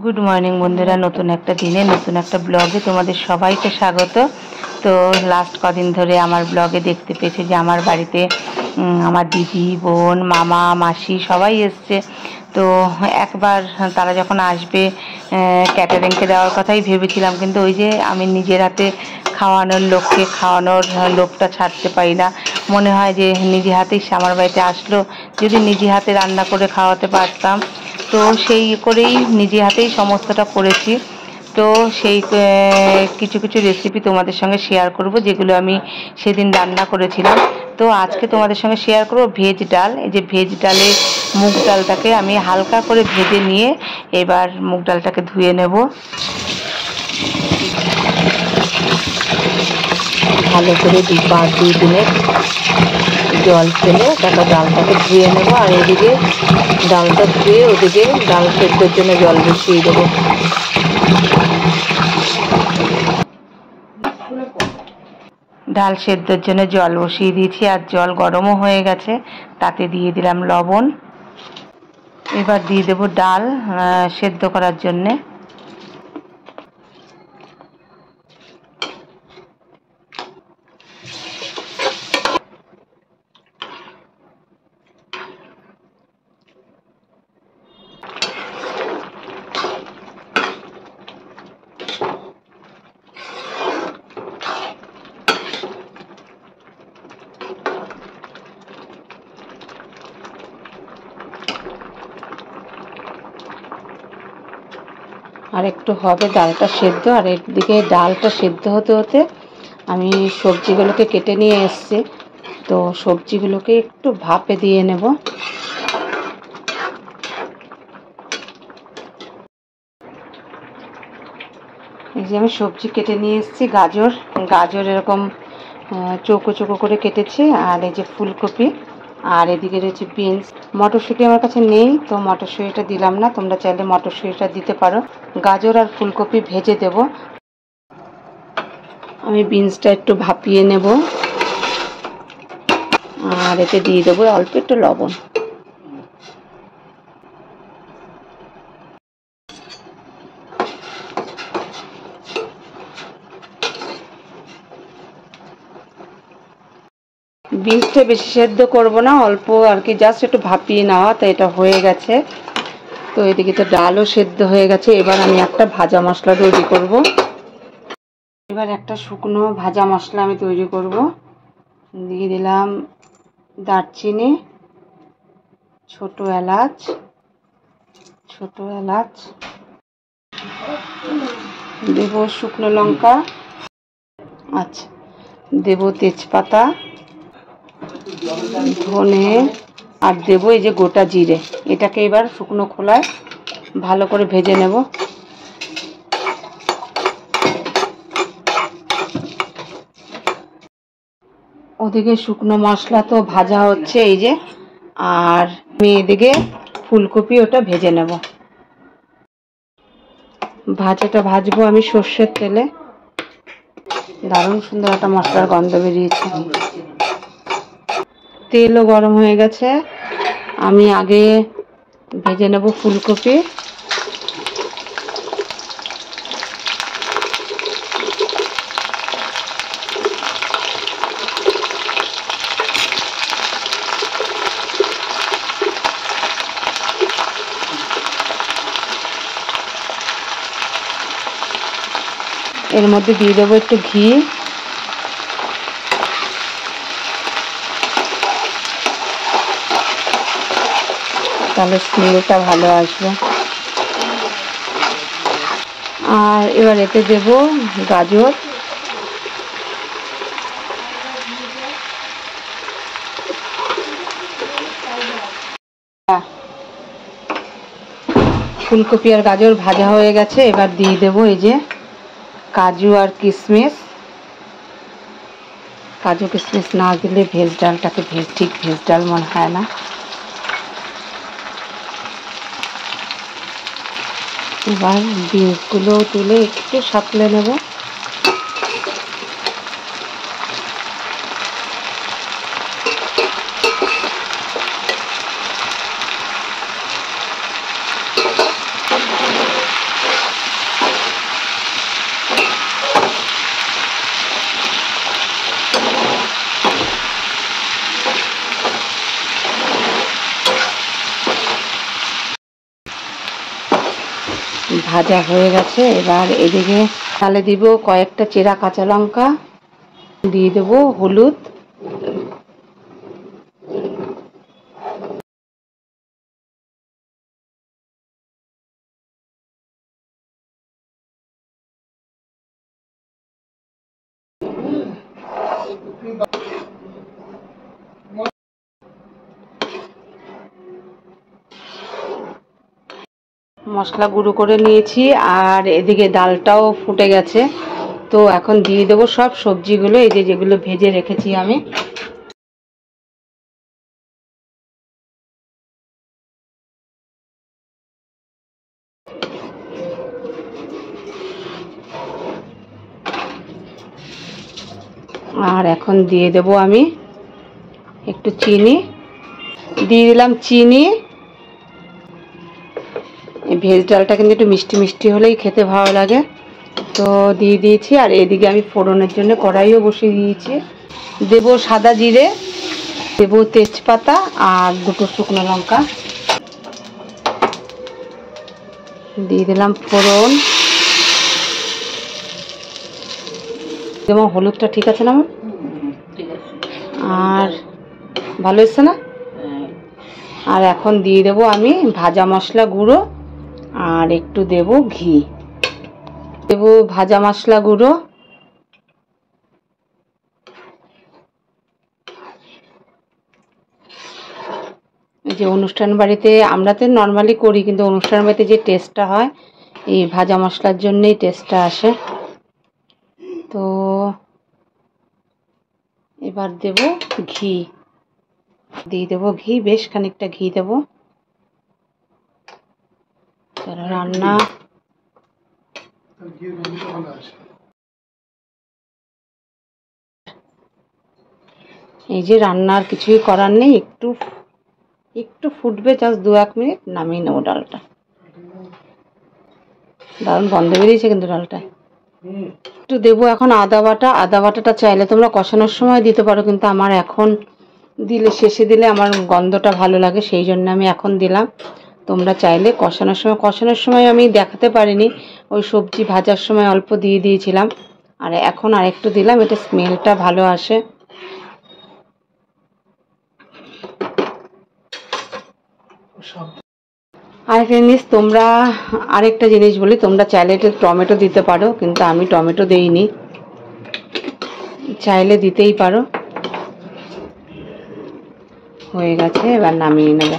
Good morning বন্ধুরা, নতুন একটা দিনে নতুন একটা ব্লগে তোমাদের সবাইকে স্বাগত। তো লাস্ট কদিন ধরে আমার ব্লগে দেখতে পেয়েছি যে আমার বাড়িতে আমার দিদি, বোন, মামা, মাসি সবাই এসছে। তো একবার তারা যখন আসবে ক্যাটারিংকে দেওয়ার কথাই ভেবেছিলাম, কিন্তু ওই যে আমি নিজের হাতে খাওয়ানোর লোককে খাওয়ানোর লোভটা ছাড়তে পারি না। মনে হয় যে নিজে হাতেই সে আমার বাড়িতে আসলো, যদি নিজে হাতে রান্না করে খাওয়াতে পারতাম। তো সেই করেই নিজে হাতেই সমস্তটা করেছি। তো সেই কিছু কিছু রেসিপি তোমাদের সঙ্গে শেয়ার করব, যেগুলো আমি সেদিন রান্না করেছিলাম। তো আজকে তোমাদের সঙ্গে শেয়ার করব ভেজ ডাল। এই যে ভেজ ডালে মুগ ডালটাকে আমি হালকা করে ভেজে নিয়ে এবার মুগ ডালটাকে ধুয়ে নেব। ভালো করে 2 মিনিট জল ফেলে তারপর ডালটাকে ধুয়ে নেব। আর এদিকে ডালটা ধুয়ে ওদিকে ডাল সেদ্ধর জন্য জল বসিয়ে দেবো। ডাল সেদ্ধর জন্য জল বসিয়ে দিয়েছি, আর জল গরমও হয়ে গেছে। তাতে দিয়ে দিলাম লবণ। এবার দিয়ে দেবো ডাল সেদ্ধ করার জন্যে। আর একটু হবে ডালটা সেদ্ধ, আর এদিকে ডালটা সেদ্ধ হতে হতে আমি সবজিগুলোকে কেটে নিয়ে এসেছি। তো সবজিগুলোকে একটু ভাপে দিয়ে নেব। এই যে আমি সবজি কেটে নিয়ে এসেছি, গাজর এরকম চৌকো চৌকো করে কেটেছি, আর এই যে ফুলকপি, আর এদিকে রয়েছে বিনস। মটরশুঁটি আমার কাছে নেই, তো মটরশুঁটিটা দিলাম না, তোমরা চাইলে মটরশুঁটিটা দিতে পারো। গাজর আর ফুলকপি ভেজে দেব। আমি বিনসটা একটু ভাপিয়ে নেব, আর এতে দিয়ে দেবো অল্প একটু লবণ। বিনসটা বেশি সেদ্ধ করব না, অল্প আর কি, জাস্ট একটু ভাপিয়ে নেওয়া। তো এটা হয়ে গেছে। তো এদিকে তো ডালও সেদ্ধ হয়ে গেছে। এবার আমি একটা ভাজা মশলা তৈরি করব। এবার একটা শুকনো ভাজা মশলা আমি তৈরি করব। দিয়ে দিলাম দারচিনি, ছোট এলাচ, দেব শুকনো লঙ্কা, আচ্ছা দেব তেজপাতা, ধনে, আর দেব এই যে গোটা জিরে। এটাকে এবার শুকনো খোলায় ভালো করে ভেজে নেব। ওদিকে শুকনো মশলা তো ভাজা হচ্ছে, এই যে, আর আমি এদিকে ফুলকপি ওটা ভেজে নেব। ভাজাটা ভাজবো আমি সর্ষের তেলে। দারুণ সুন্দর একটা মশলার গন্ধ বেরিয়েছে। তেলও গরম হয়ে গেছে। আমি আগে ভেজে নেব ফুলকপি। এর মধ্যে দিয়ে দেবো একটু ঘি। তাহলে স্মেলটা ভালো আসবে। আর এবার এতে দেব গাজর, ফুলকপি আর গাজর ভাজা হয়ে গেছে। এবার দিয়ে দেবো এই যে কাজু আর কিশমিশ। কাজু কিশমিশ না দিলে ভেজ ডালটাকে ঠিক ভেজ ডাল মনে হয় না। এবার বিনসগুলো তুলে একটু সাঁতলে নেব। ভাজা হয়ে গেছে। এবার এদিকে তালে দিব কয়েকটা চেরা কাঁচা লঙ্কা, দিয়ে দেব হলুদ, মশলা গুঁড়ো করে নিয়েছি। আর এদিকে ডালটাও ফুটে গেছে। তো এখন দিয়ে দেবো সব সবজিগুলো, এই যে যেগুলো ভেজে রেখেছি আমি। আর এখন দিয়ে দেব আমি একটু চিনি, দিয়ে দিলাম চিনি। এই ভেজ ডালটা কিন্তু একটু মিষ্টি মিষ্টি হলেই খেতে ভালো লাগে, তো দিয়ে দিয়েছি। আর এদিকে আমি ফোড়নের জন্য কড়াইও বসিয়ে দিয়েছি। দেব সাদা জিরে, দেব তেজপাতা আর দুটো শুকনো লঙ্কা, দিয়ে দিলাম ফোড়ন। যেমন হলুদটা ঠিক আছে না আমার? আর ভালো এসছে না? আর এখন দিয়ে দেবো আমি ভাজা মশলা গুঁড়ো, আর একটু দেব ঘি, দেব ভাজা মশলা গুঁড়ো, যে অনুষ্ঠান বাড়িতে আমরা তো নর্মালি করি, কিন্তু অনুষ্ঠান বাড়িতে যে টেস্টটা হয় এই ভাজা মশলার জন্যই টেস্টটা আসে। তো এবার দেব ঘি, দিয়ে দেবো ঘি, বেশ খানিকটা ঘি দেবো। রান্না এই যে রান্নার কিছুই করার নেই, একটু একটু ফুটবে, জাস্ট 2-1 মিনিট, নামিয়ে নেবো ডালটা। দারুণ গন্ধ বেরিয়েছে কিন্তু ডালটা। একটু দেবো এখন আদা বাটা। আদা বাটাটা চাইলে তোমরা কষানোর সময় দিতে পারো, কিন্তু আমার এখন দিলে, শেষে দিলে আমার গন্ধটা ভালো লাগে, সেই জন্য আমি এখন দিলাম। তোমরা চাইলে কষানোর সময় আমি দেখাতে পারিনি, ওই সবজি ভাজার সময় অল্প দিয়ে দিয়েছিলাম, আর এখন আরেকটু দিলাম, এটা স্মেলটা ভালো আসে। আরেকটা জিনিস, তোমরা আরেকটা জিনিস বলি, তোমরা চাইলে এটা টমেটো দিতে পারো, কিন্তু আমি টমেটো দেইনি, চাইলে দিতেই পারো। হয়ে গেছে, এবার নামিয়ে নেব।